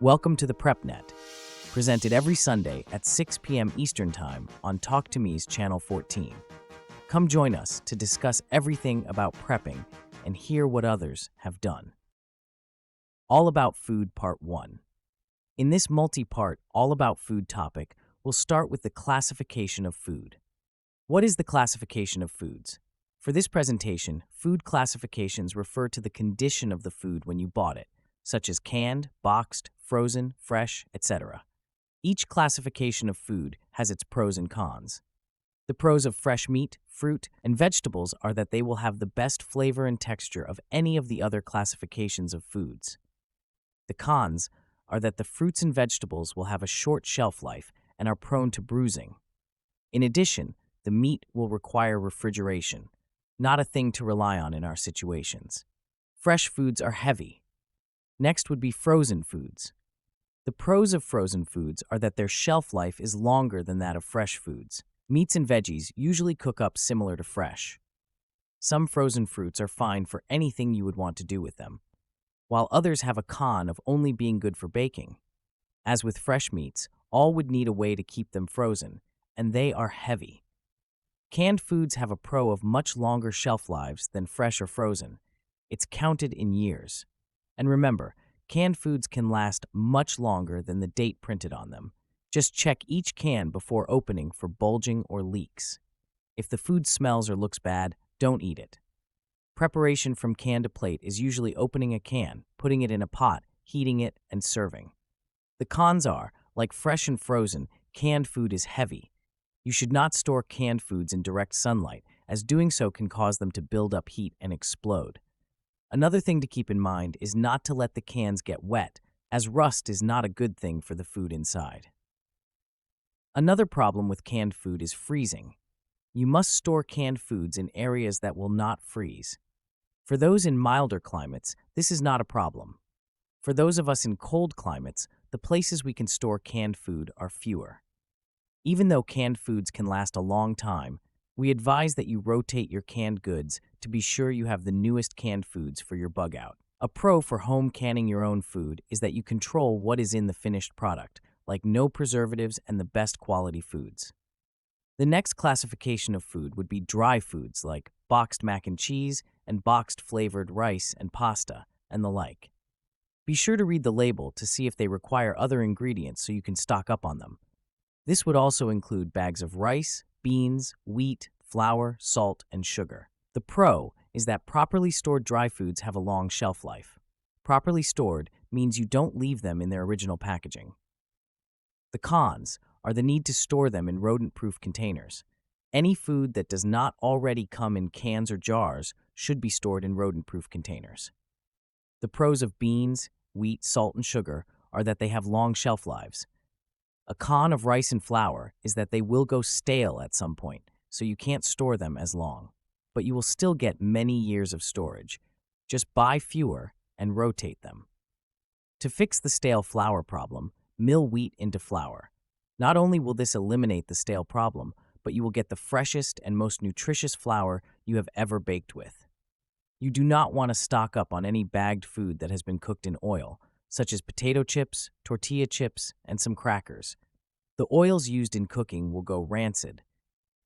Welcome to the PrepNet, presented every Sunday at 6 p.m. Eastern Time on Talk2Me's Channel 14. Come join us to discuss everything about prepping and hear what others have done. All About Food Part 1. In this multi-part All About Food topic, we'll start with the classification of food. What is the classification of foods? For this presentation, food classifications refer to the condition of the food when you bought it, such as canned, boxed, frozen, fresh, etc. Each classification of food has its pros and cons. The pros of fresh meat, fruit, and vegetables are that they will have the best flavor and texture of any of the other classifications of foods. The cons are that the fruits and vegetables will have a short shelf life and are prone to bruising. In addition, the meat will require refrigeration, not a thing to rely on in our situations. Fresh foods are heavy. Next would be frozen foods. The pros of frozen foods are that their shelf life is longer than that of fresh foods. Meats and veggies usually cook up similar to fresh. Some frozen fruits are fine for anything you would want to do with them, while others have a con of only being good for baking. As with fresh meats, all would need a way to keep them frozen, and they are heavy. Canned foods have a pro of much longer shelf lives than fresh or frozen. It's counted in years. And remember, canned foods can last much longer than the date printed on them. Just check each can before opening for bulging or leaks. If the food smells or looks bad, don't eat it. Preparation from can to plate is usually opening a can, putting it in a pot, heating it, and serving. The cons are, like fresh and frozen, canned food is heavy. You should not store canned foods in direct sunlight, as doing so can cause them to build up heat and explode. Another thing to keep in mind is not to let the cans get wet, as rust is not a good thing for the food inside. Another problem with canned food is freezing. You must store canned foods in areas that will not freeze. For those in milder climates, this is not a problem. For those of us in cold climates, the places we can store canned food are fewer. Even though canned foods can last a long time, we advise that you rotate your canned goods to be sure you have the newest canned foods for your bug out. A pro for home canning your own food is that you control what is in the finished product, like no preservatives and the best quality foods. The next classification of food would be dry foods like boxed mac and cheese and boxed flavored rice and pasta, and the like. Be sure to read the label to see if they require other ingredients so you can stock up on them. This would also include bags of rice, beans, wheat, flour, salt, and sugar. The pro is that properly stored dry foods have a long shelf life. Properly stored means you don't leave them in their original packaging. The cons are the need to store them in rodent-proof containers. Any food that does not already come in cans or jars should be stored in rodent-proof containers. The pros of beans, wheat, salt, and sugar are that they have long shelf lives. A con of rice and flour is that they will go stale at some point, so you can't store them as long. But you will still get many years of storage. Just buy fewer and rotate them. To fix the stale flour problem, mill wheat into flour. Not only will this eliminate the stale problem, but you will get the freshest and most nutritious flour you have ever baked with. You do not want to stock up on any bagged food that has been cooked in oil, such as potato chips, tortilla chips, and some crackers. The oils used in cooking will go rancid.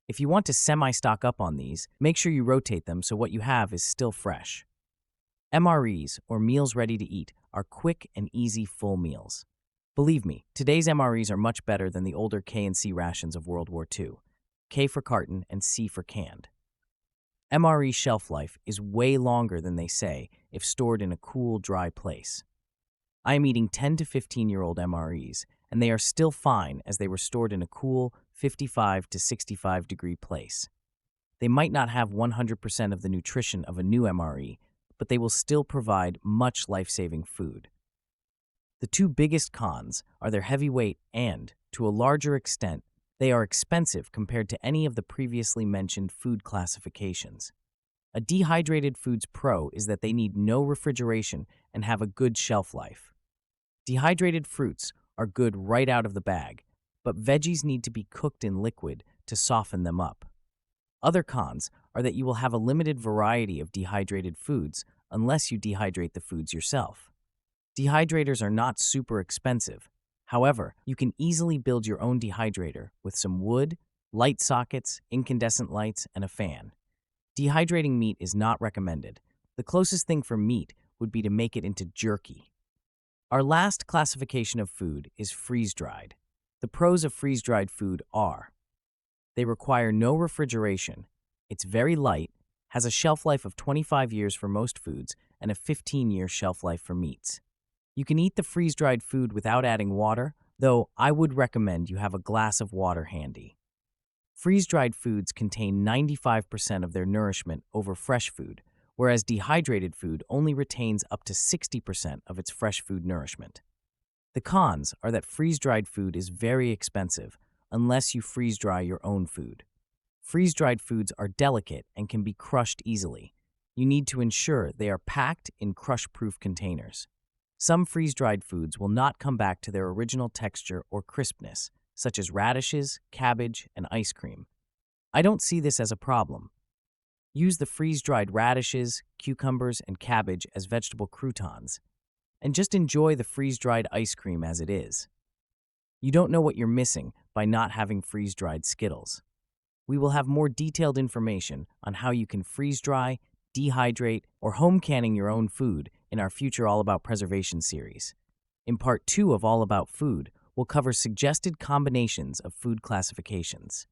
If you want to semi-stock up on these, make sure you rotate them so what you have is still fresh. MREs, or meals ready to eat, are quick and easy full meals. Believe me, today's MREs are much better than the older K and C rations of World War II. K for carton and C for canned. MRE shelf life is way longer than they say if stored in a cool, dry place. I am eating 10 to 15-year-old MREs, and they are still fine as they were stored in a cool 55 to 65 degree place. They might not have 100% of the nutrition of a new MRE, but they will still provide much life-saving food. The two biggest cons are their heavy weight and, to a larger extent, they are expensive compared to any of the previously mentioned food classifications. A dehydrated food's pro is that they need no refrigeration and have a good shelf life. Dehydrated fruits are good right out of the bag, but veggies need to be cooked in liquid to soften them up. Other cons are that you will have a limited variety of dehydrated foods unless you dehydrate the foods yourself. Dehydrators are not super expensive. However, you can easily build your own dehydrator with some wood, light sockets, incandescent lights, and a fan. Dehydrating meat is not recommended. The closest thing for meat would be to make it into jerky. Our last classification of food is freeze-dried. The pros of freeze-dried food are: they require no refrigeration, it's very light, has a shelf life of 25 years for most foods, and a 15-year shelf life for meats. You can eat the freeze-dried food without adding water, though I would recommend you have a glass of water handy. Freeze-dried foods contain 95% of their nourishment over fresh food, whereas dehydrated food only retains up to 60% of its fresh food nourishment. The cons are that freeze-dried food is very expensive unless you freeze-dry your own food. Freeze-dried foods are delicate and can be crushed easily. You need to ensure they are packed in crush-proof containers. Some freeze-dried foods will not come back to their original texture or crispness, such as radishes, cabbage, and ice cream. I don't see this as a problem. Use the freeze-dried radishes, cucumbers, and cabbage as vegetable croutons, and just enjoy the freeze-dried ice cream as it is. You don't know what you're missing by not having freeze-dried Skittles. We will have more detailed information on how you can freeze-dry, dehydrate, or home canning your own food in our future All About Preservation series. In Part 2 of All About Food, we'll cover suggested combinations of food classifications.